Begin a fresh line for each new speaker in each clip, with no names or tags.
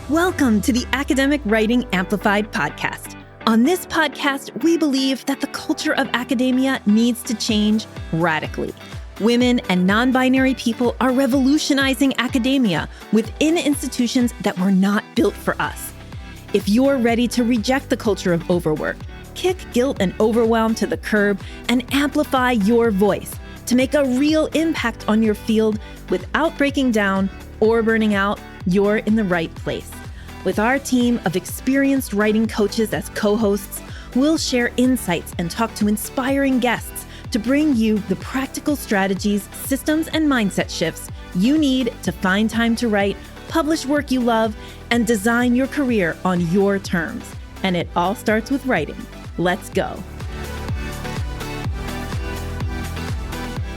Welcome to the Academic Writing Amplified podcast. On this podcast, we believe that the culture of academia needs to change radically. Women and non-binary people are revolutionizing academia within institutions that were not built for us. If you're ready to reject the culture of overwork, kick guilt and overwhelm to the curb, and amplify your voice to make a real impact on your field without breaking down or burning out, you're in the right place. With our team of experienced writing coaches as co-hosts, we'll share insights and talk to inspiring guests to bring you the practical strategies, systems, and mindset shifts you need to find time to write, publish work you love, and design your career on your terms. And it all starts with writing. Let's go.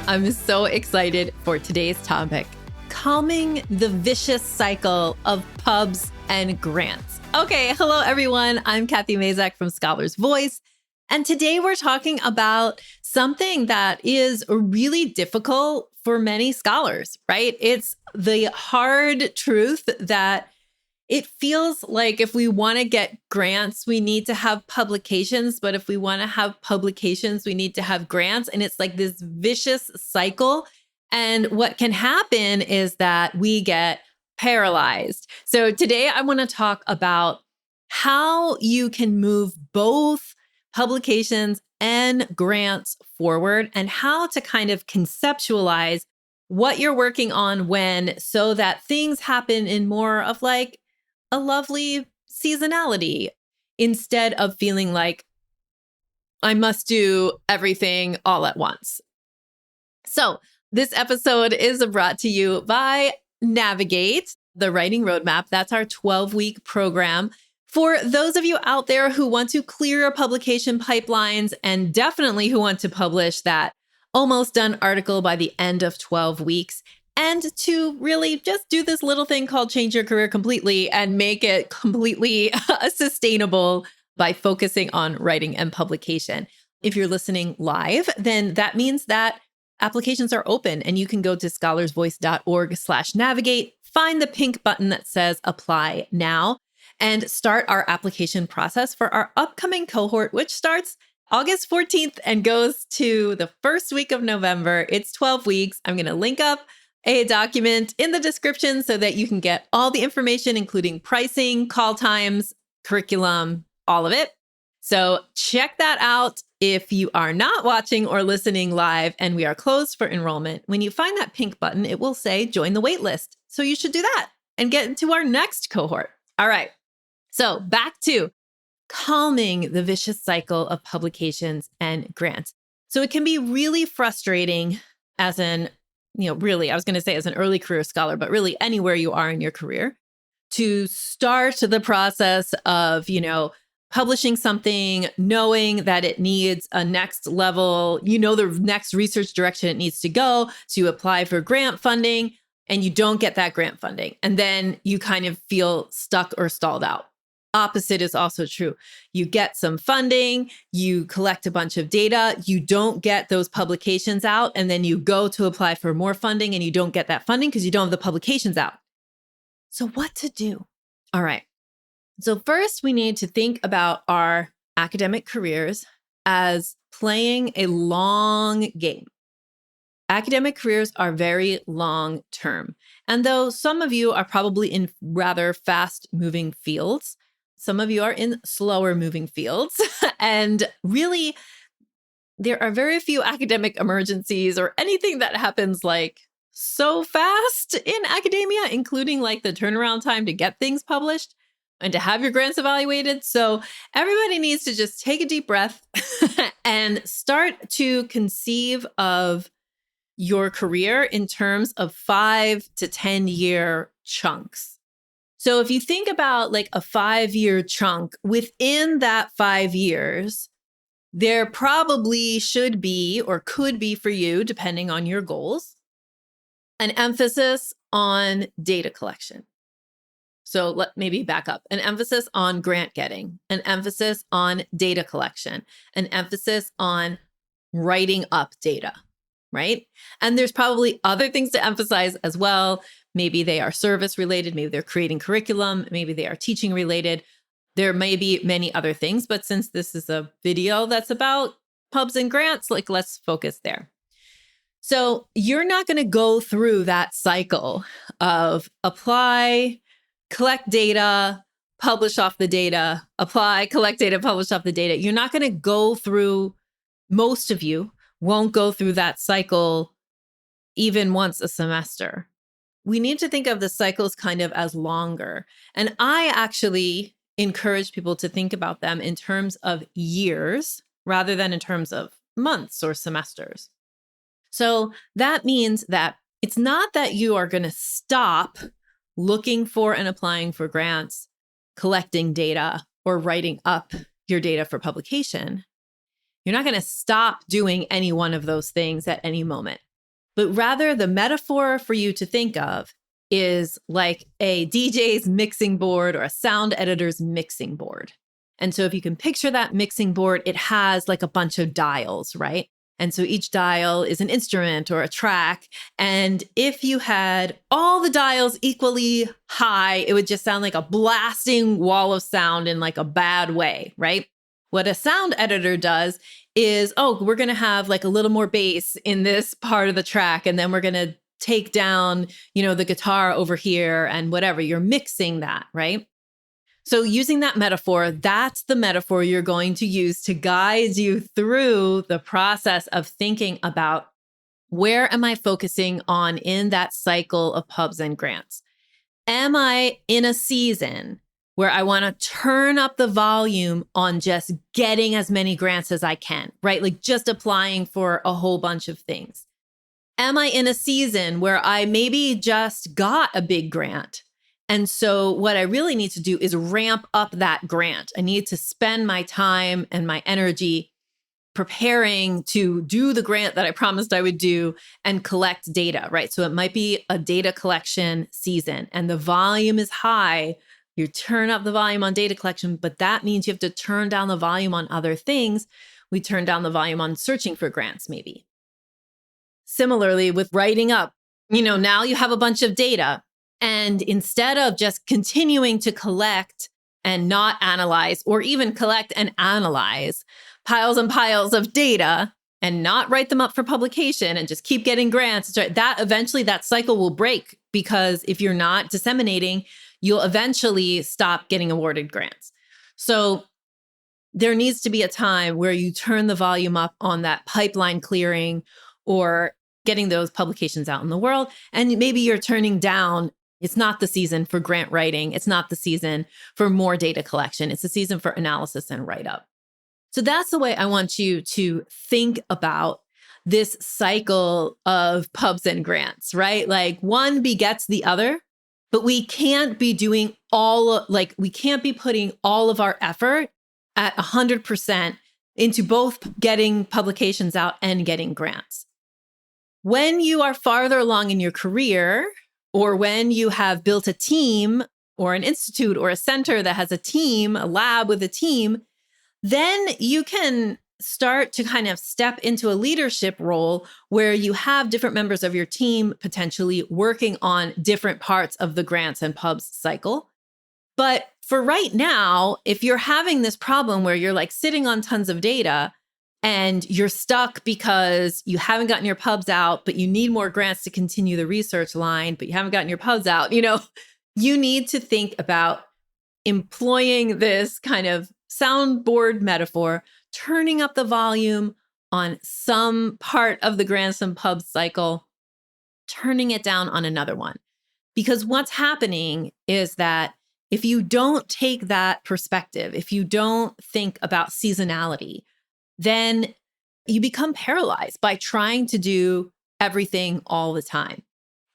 I'm so excited for today's topic: calming the vicious cycle of pubs and grants. Okay, hello everyone. I'm Kathy Mazak from Scholar's Voice. And today we're talking about something that is really difficult for many scholars, right? It's the hard truth that it feels like if we want to get grants, we need to have publications. But if we want to have publications, we need to have grants. And it's like this vicious cycle. And what can happen is that we get paralyzed. So today I want to talk about how you can move both publications and grants forward and how to kind of conceptualize what you're working on when, so that things happen in more of like a lovely seasonality instead of feeling like I must do everything all at once. So this episode is brought to you by Navigate, the Writing Roadmap. That's our 12-week program. For those of you out there who want to clear your publication pipelines and definitely who want to publish that almost done article by the end of 12 weeks, and to really just do this little thing called change your career completely and make it completely sustainable by focusing on writing and publication. If you're listening live, then that means that applications are open and you can go to scholarsvoice.org/navigate, find the pink button that says apply now, and start our application process for our upcoming cohort, which starts August 14th and goes to the first week of November. It's 12 weeks. I'm going to link up a document in the description so that you can get all the information, including pricing, call times, curriculum, all of it. So check that out. If you are not watching or listening live and we are closed for enrollment, when you find that pink button, it will say join the waitlist. So you should do that and get into our next cohort. All right. So back to calming the vicious cycle of publications and grants. So it can be really frustrating as an, really, I was going to say as an early career scholar, but really anywhere you are in your career, to start the process of, publishing something, knowing that it needs a next level, the next research direction it needs to go. So you apply for grant funding and you don't get that grant funding. And then you kind of feel stuck or stalled out. Opposite is also true. You get some funding, you collect a bunch of data, you don't get those publications out, and then you go to apply for more funding and you don't get that funding because you don't have the publications out. So what to do? All right. So first, we need to think about our academic careers as playing a long game. Academic careers are very long term. And though some of you are probably in rather fast moving fields, some of you are in slower moving fields. And really, there are very few academic emergencies or anything that happens like so fast in academia, including like the turnaround time to get things published and to have your grants evaluated. So everybody needs to just take a deep breath and start to conceive of your career in terms of 5 to 10 year chunks. So if you think about like a 5-year chunk, within that 5 years, there probably should be or could be for you, depending on your goals, an emphasis on data collection. So let maybe back up, an emphasis on grant getting, an emphasis on data collection, an emphasis on writing up data, right? And there's probably other things to emphasize as well, Maybe they are service related. Maybe they're creating curriculum. Maybe they are teaching related. There may be many other things, but since this is a video that's about pubs and grants, like let's focus there. So you're not going to go through that cycle of apply, collect data, publish off the data, apply, collect data, publish off the data. You're not going to go through, most of you won't go through that cycle even once a semester. We need to think of the cycles kind of as longer. And I actually encourage people to think about them in terms of years rather than in terms of months or semesters. So that means that it's not that you are going to stop looking for and applying for grants, collecting data, or writing up your data for publication. You're not going to stop doing any one of those things at any moment. But rather, the metaphor for you to think of is like a DJ's mixing board or a sound editor's mixing board. And so if you can picture that mixing board, it has like a bunch of dials, right? And so each dial is an instrument or a track. And if you had all the dials equally high, it would just sound like a blasting wall of sound in like a bad way, right? What a sound editor does is, we're going to have like a little more bass in this part of the track. And then we're going to take down, the guitar over here and whatever. You're mixing that, right? So using that metaphor, that's the metaphor you're going to use to guide you through the process of thinking about where am I focusing on in that cycle of pubs and grants? Am I in a season where I want to turn up the volume on just getting as many grants as I can, right? Like just applying for a whole bunch of things. Am I in a season where I maybe just got a big grant? And so what I really need to do is ramp up that grant. I need to spend my time and my energy preparing to do the grant that I promised I would do and collect data, right? So it might be a data collection season and the volume is high. You turn up the volume on data collection, but that means you have to turn down the volume on other things. We turn down the volume on searching for grants, maybe. Similarly, with writing up, now you have a bunch of data. And instead of just continuing to collect and not analyze, or even collect and analyze piles and piles of data and not write them up for publication and just keep getting grants, that eventually that cycle will break, because if you're not disseminating, you'll eventually stop getting awarded grants. So there needs to be a time where you turn the volume up on that pipeline clearing or getting those publications out in the world. And maybe you're turning down. It's not the season for grant writing. It's not the season for more data collection. It's the season for analysis and write-up. So that's the way I want you to think about this cycle of pubs and grants, right? Like one begets the other, but we can't be doing we can't be putting all of our effort at 100% into both getting publications out and getting grants. When you are farther along in your career, or when you have built a team or an institute or a center that has a team, a lab with a team, then you can start to kind of step into a leadership role where you have different members of your team potentially working on different parts of the grants and pubs cycle. But for right now, if you're having this problem where you're like sitting on tons of data and you're stuck because you haven't gotten your pubs out, but you need more grants to continue the research line, but you haven't gotten your pubs out, you need to think about employing this kind of soundboard metaphor, turning up the volume on some part of the grants and pubs cycle, turning it down on another one. Because what's happening is that if you don't take that perspective, if you don't think about seasonality, then you become paralyzed by trying to do everything all the time.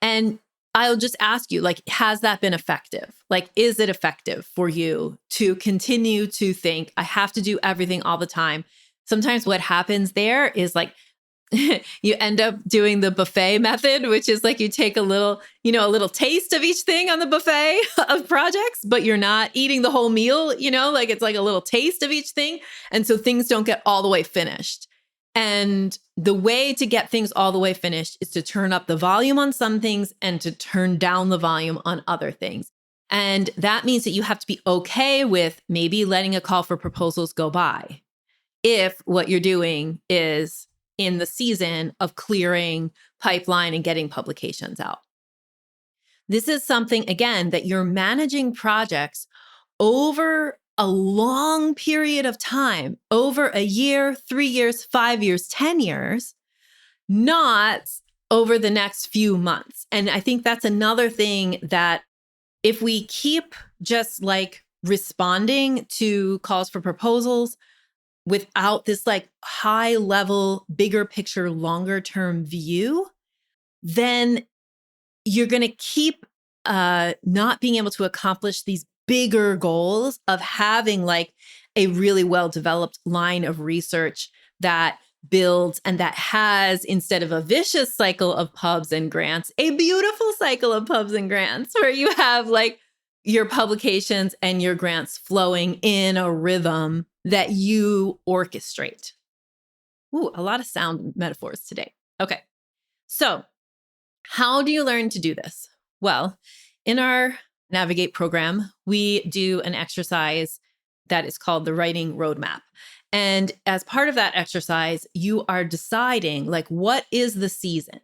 And I'll just ask you, has that been effective? Is it effective for you to continue to think, I have to do everything all the time? Sometimes what happens there is you end up doing the buffet method, which is you take a little taste of each thing on the buffet of projects, but you're not eating the whole meal, it's like a little taste of each thing. And so things don't get all the way finished. And the way to get things all the way finished is to turn up the volume on some things and to turn down the volume on other things. And that means that you have to be okay with maybe letting a call for proposals go by if what you're doing is in the season of clearing pipeline and getting publications out. This is something, again, that you're managing projects over a long period of time, over a year, 3 years, 5 years, 10 years, not over the next few months. And I think that's another thing that if we keep just like responding to calls for proposals without this like high level, bigger picture, longer term view, then you're going to keep not being able to accomplish these bigger goals of having like a really well-developed line of research that builds and that has, instead of a vicious cycle of pubs and grants, a beautiful cycle of pubs and grants where you have like your publications and your grants flowing in a rhythm that you orchestrate. Ooh, a lot of sound metaphors today. Okay. So how do you learn to do this? Well, in our Navigate program, we do an exercise that is called the writing roadmap. And as part of that exercise, you are deciding like, what is the season?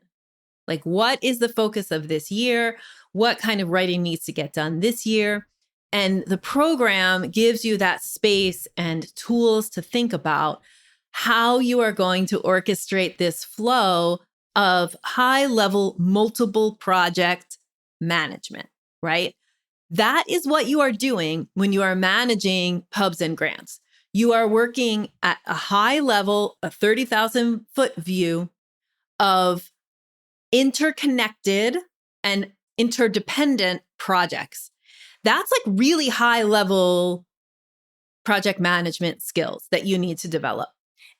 Like, what is the focus of this year? What kind of writing needs to get done this year? And the program gives you that space and tools to think about how you are going to orchestrate this flow of high-level multiple project management, right? That is what you are doing when you are managing pubs and grants. You are working at a high level, a 30,000-foot view of interconnected and interdependent projects. That's like really high-level project management skills that you need to develop.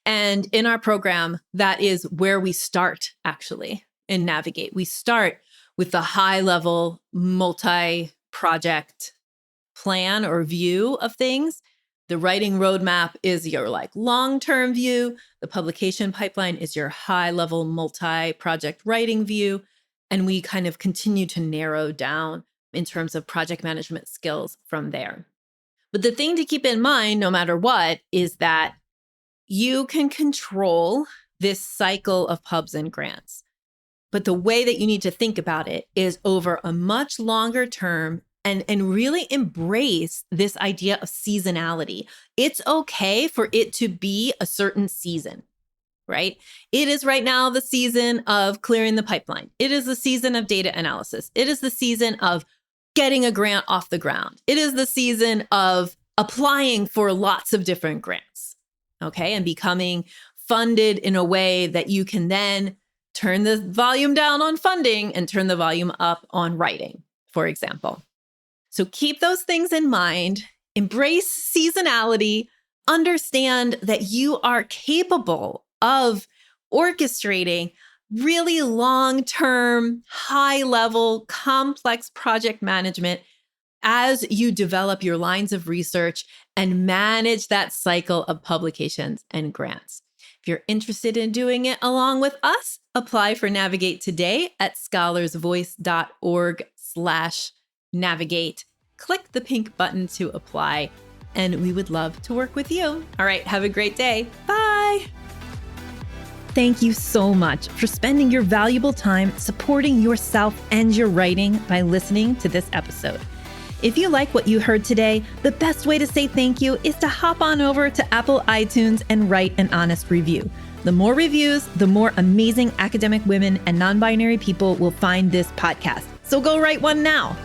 And in our program, that is where we start, actually, in Navigate. We start with the high-level multi-project plan or view of things. The writing roadmap is your like long-term view. The publication pipeline is your high-level multi-project writing view. And we kind of continue to narrow down in terms of project management skills from there. But the thing to keep in mind, no matter what, is that you can control this cycle of pubs and grants. But the way that you need to think about it is over a much longer term and really embrace this idea of seasonality. It's okay for it to be a certain season, right? It is right now the season of clearing the pipeline. It is the season of data analysis. It is the season of getting a grant off the ground. It is the season of applying for lots of different grants, okay? And becoming funded in a way that you can then turn the volume down on funding and turn the volume up on writing, for example. So keep those things in mind, embrace seasonality, understand that you are capable of orchestrating really long-term, high-level, complex project management as you develop your lines of research and manage that cycle of publications and grants. If you're interested in doing it along with us, apply for Navigate today at scholarsvoice.org/navigate. Click the pink button to apply, and we would love to work with you. All right, have a great day. Bye. Thank you so much for spending your valuable time supporting yourself and your writing by listening to this episode. If you like what you heard today, the best way to say thank you is to hop on over to Apple iTunes and write an honest review. The more reviews, the more amazing academic women and non-binary people will find this podcast. So go write one now.